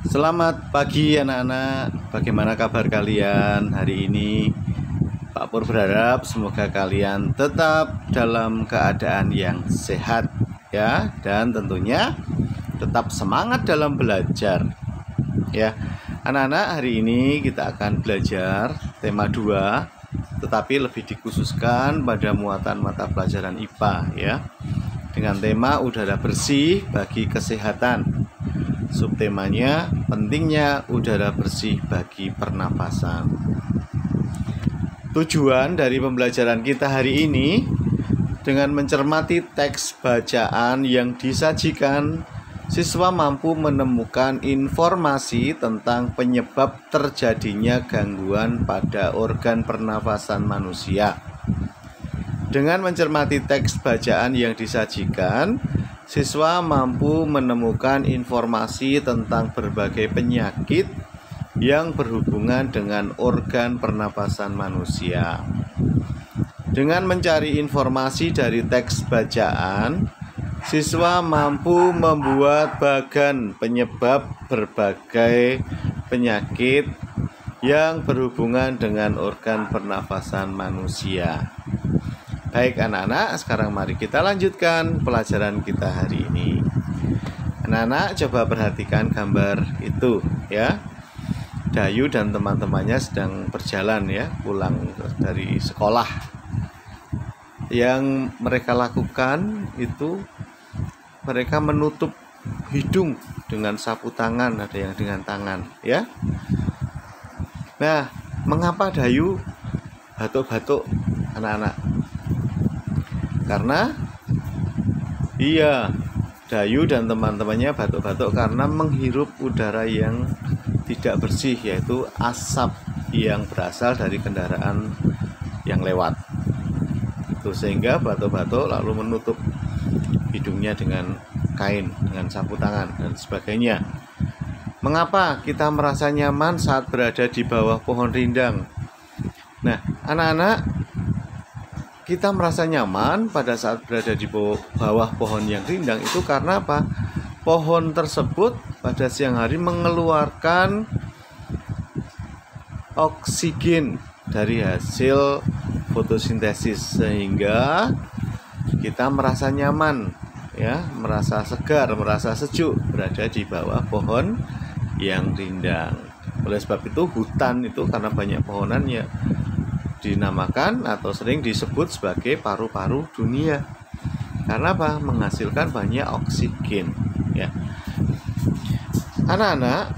Selamat pagi anak-anak, bagaimana kabar kalian hari ini? Pak Pur berharap semoga kalian tetap dalam keadaan yang sehat ya, dan tentunya tetap semangat dalam belajar ya. Anak-anak, hari ini kita akan belajar tema 2, tetapi lebih dikhususkan pada muatan mata pelajaran IPA ya, dengan tema udara bersih bagi kesehatan. Subtemanya, pentingnya udara bersih bagi pernapasan. Tujuan dari pembelajaran kita hari ini, dengan mencermati teks bacaan yang disajikan, siswa mampu menemukan informasi tentang penyebab terjadinya gangguan pada organ pernafasan manusia. Dengan mencermati teks bacaan yang disajikan, siswa mampu menemukan informasi tentang berbagai penyakit yang berhubungan dengan organ pernapasan manusia. Dengan mencari informasi dari teks bacaan, siswa mampu membuat bagan penyebab berbagai penyakit yang berhubungan dengan organ pernapasan manusia. Baik anak-anak, sekarang mari kita lanjutkan pelajaran kita hari ini. Anak-anak coba perhatikan gambar itu ya. Dayu dan teman-temannya sedang berjalan ya, pulang dari sekolah. Yang mereka lakukan itu, mereka menutup hidung dengan sapu tangan, ada yang dengan tangan ya. Nah, mengapa Dayu batuk-batuk anak-anak? Karena Dayu dan teman-temannya batuk-batuk karena menghirup udara yang tidak bersih, yaitu asap yang berasal dari kendaraan yang lewat. Itu sehingga batuk-batuk lalu menutup hidungnya dengan kain, dengan sapu tangan dan sebagainya. Mengapa kita merasa nyaman saat berada di bawah pohon rindang? Nah, anak-anak, kita merasa nyaman pada saat berada di bawah pohon yang rindang itu karena apa? Pohon tersebut pada siang hari mengeluarkan oksigen dari hasil fotosintesis, sehingga kita merasa nyaman ya, merasa segar, merasa sejuk berada di bawah pohon yang rindang. Oleh sebab itu hutan itu karena banyak pohonannya dinamakan atau sering disebut sebagai paru-paru dunia. Karena apa? Menghasilkan banyak oksigen ya. Anak-anak,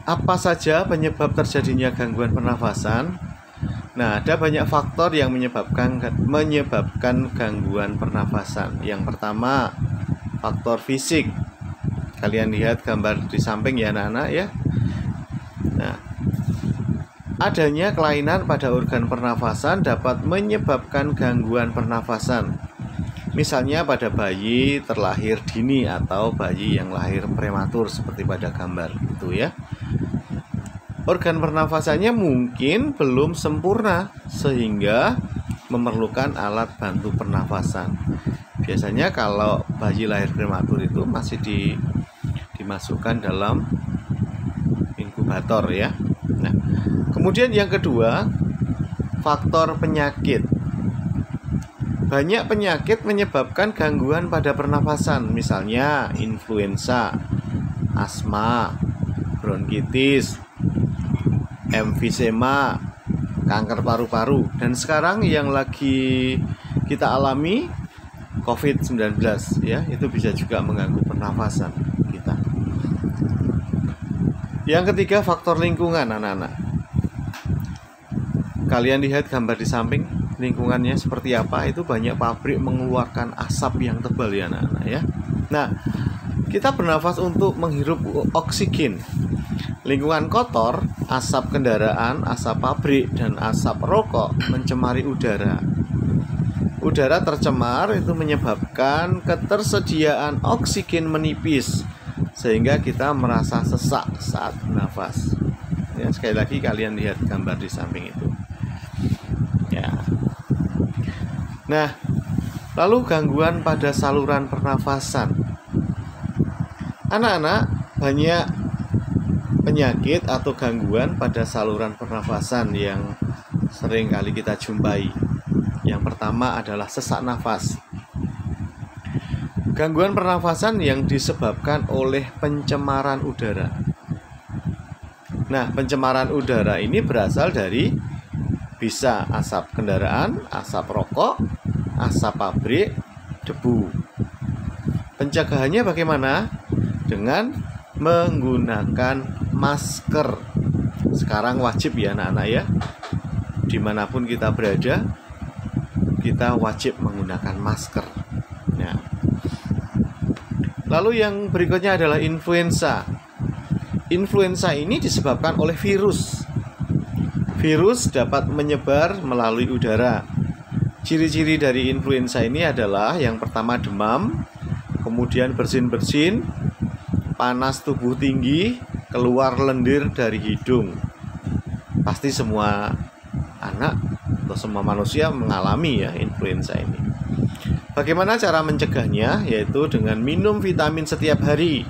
apa saja penyebab terjadinya gangguan pernafasan? Nah, ada banyak faktor yang menyebabkan gangguan pernafasan. Yang pertama, faktor fisik. Kalian lihat gambar di samping ya anak-anak ya. Nah, adanya kelainan pada organ pernafasan dapat menyebabkan gangguan pernafasan. Misalnya pada bayi terlahir dini atau bayi yang lahir prematur seperti pada gambar itu ya. Organ pernafasannya mungkin belum sempurna sehingga memerlukan alat bantu pernafasan. Biasanya kalau bayi lahir prematur itu masih dimasukkan dalam inkubator ya. Nah, kemudian yang kedua, faktor penyakit. Banyak penyakit menyebabkan gangguan pada pernafasan, misalnya influenza, asma, bronkitis, emfisema, kanker paru-paru, dan sekarang yang lagi kita alami COVID-19 ya, itu bisa juga mengganggu pernafasan kita. Yang ketiga, faktor lingkungan anak-anak. Kalian lihat gambar di samping, lingkungannya seperti apa? Itu banyak pabrik mengeluarkan asap yang tebal ya anak-anak ya. Nah, kita bernafas untuk menghirup oksigen. Lingkungan kotor, asap kendaraan, asap pabrik, dan asap rokok mencemari udara. Udara tercemar itu menyebabkan ketersediaan oksigen menipis, sehingga kita merasa sesak saat bernafas. Ya, sekali lagi kalian lihat gambar di samping itu. Ya. Nah, lalu gangguan pada saluran pernafasan. Anak-anak, banyak penyakit atau gangguan pada saluran pernafasan yang sering kali kita jumpai. Yang pertama adalah sesak nafas. Gangguan pernafasan yang disebabkan oleh pencemaran udara. Nah, pencemaran udara ini berasal dari bisa asap kendaraan, asap rokok, asap pabrik, debu. Pencegahannya bagaimana? Dengan menggunakan masker. Sekarang wajib ya anak-anak ya, dimanapun kita berada, kita wajib menggunakan masker. Nah, lalu yang berikutnya adalah influenza. Influenza ini disebabkan oleh virus. Virus dapat menyebar melalui udara. Ciri-ciri dari influenza ini adalah yang pertama demam, kemudian bersin-bersin, panas tubuh tinggi, keluar lendir dari hidung. Pasti semua anak atau semua manusia mengalami ya influenza ini. Bagaimana cara mencegahnya? Yaitu dengan minum vitamin setiap hari,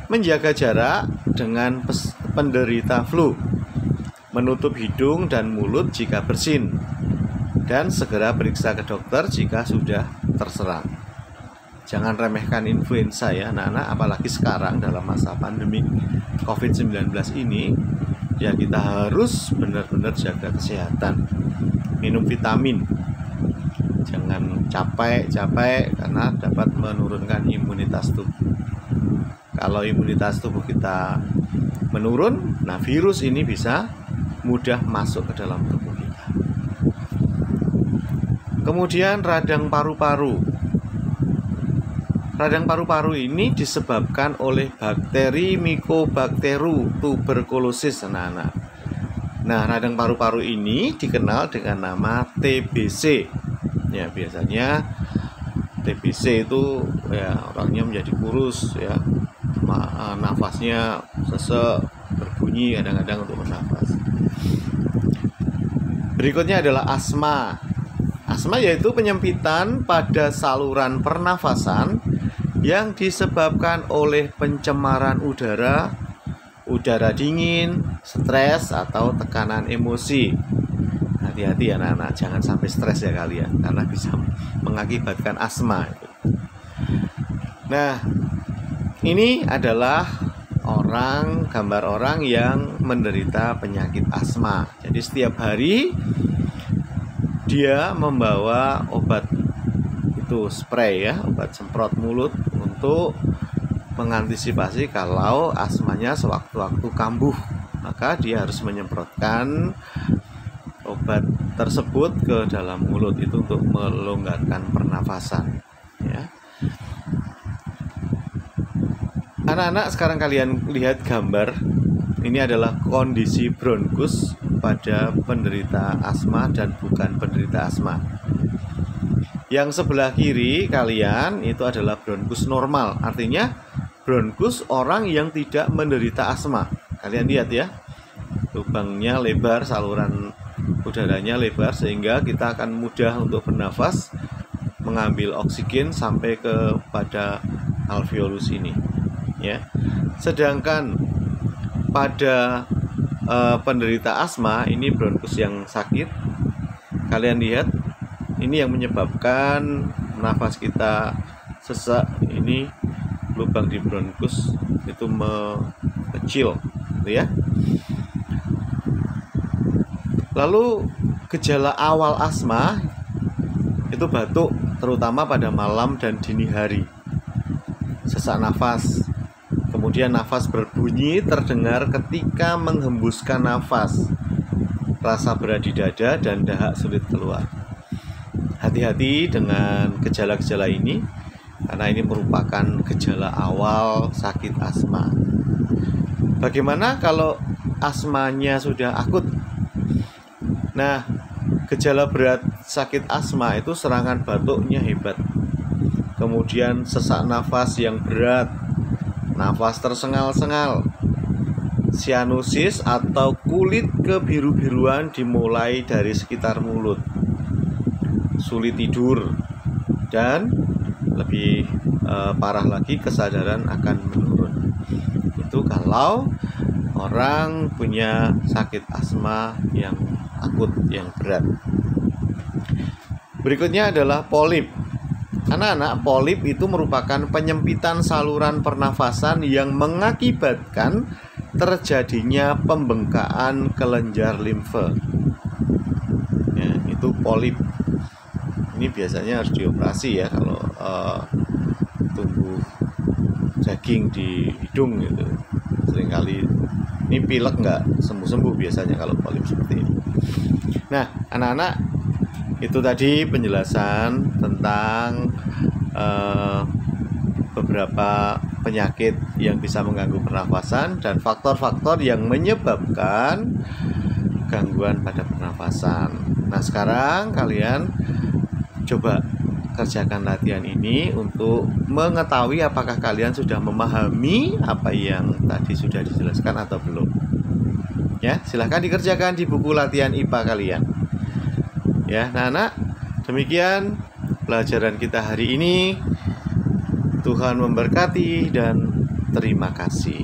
menjaga jarak dengan penderita flu, menutup hidung dan mulut jika bersin, dan segera periksa ke dokter jika sudah terserang. Jangan remehkan influenza ya anak-anak, apalagi sekarang dalam masa pandemi COVID-19 ini, ya kita harus benar-benar jaga kesehatan. Minum vitamin, jangan capek-capek karena dapat menurunkan imunitas tubuh. Kalau imunitas tubuh kita menurun, nah virus ini bisa mudah masuk ke dalam tubuh kita. Kemudian radang paru-paru. Radang paru-paru ini disebabkan oleh bakteri Mycobacterium tuberculosis anak-anak. Nah, radang paru-paru ini dikenal dengan nama TBC. Ya, biasanya TBC itu ya orangnya menjadi kurus ya. Nafasnya sesek, berbunyi kadang-kadang untuk bernafas. Berikutnya adalah asma. Asma yaitu penyempitan pada saluran pernafasan yang disebabkan oleh pencemaran udara, udara dingin, stres, atau tekanan emosi. Hati-hati ya anak-anak, jangan sampai stres ya kalian, karena bisa mengakibatkan asma. Nah, ini adalah gambar orang yang menderita penyakit asma. Jadi setiap hari dia membawa obat itu spray ya, obat semprot mulut untuk mengantisipasi kalau asmanya sewaktu-waktu kambuh, maka dia harus menyemprotkan obat tersebut ke dalam mulut itu untuk melonggarkan pernafasan ya. Anak-anak, sekarang kalian lihat gambar. Ini adalah kondisi bronkus pada penderita asma dan bukan penderita asma. Yang sebelah kiri kalian itu adalah bronkus normal, artinya bronkus orang yang tidak menderita asma. Kalian lihat ya, lubangnya lebar, saluran udaranya lebar, sehingga kita akan mudah untuk bernafas, mengambil oksigen sampai kepada alveolus ini ya. Sedangkan pada penderita asma ini bronkus yang sakit, kalian lihat ini yang menyebabkan nafas kita sesak. Ini lubang di bronkus itu mengecil gitu ya. Lalu gejala awal asma itu batuk, terutama pada malam dan dini hari, sesak nafas, kemudian nafas berbunyi terdengar ketika menghembuskan nafas, rasa berat di dada, dan dahak sulit keluar. Hati-hati dengan gejala-gejala ini, karena ini merupakan gejala awal sakit asma. Bagaimana kalau asmanya sudah akut? Nah, gejala berat sakit asma itu serangan batuknya hebat, kemudian sesak nafas yang berat, nafas tersengal-sengal, sianusis atau kulit kebiru-biruan dimulai dari sekitar mulut, sulit tidur, dan lebih parah lagi kesadaran akan menurun. Itu kalau orang punya sakit asma yang akut, yang berat. Berikutnya adalah polip. Anak-anak, polip itu merupakan penyempitan saluran pernafasan yang mengakibatkan terjadinya pembengkakan kelenjar limfe. Ya, itu polip. Ini biasanya harus dioperasi ya kalau tumbuh daging di hidung gitu. Seringkali ini pilek nggak sembuh-sembuh biasanya kalau polip seperti ini. Nah, anak-anak, itu tadi penjelasan tentang beberapa penyakit yang bisa mengganggu pernafasan dan faktor-faktor yang menyebabkan gangguan pada pernafasan. Nah, sekarang kalian coba kerjakan latihan ini untuk mengetahui apakah kalian sudah memahami apa yang tadi sudah dijelaskan atau belum. Ya, silahkan dikerjakan di buku latihan IPA kalian. Ya, anak-anak, demikian pelajaran kita hari ini. Tuhan memberkati dan terima kasih.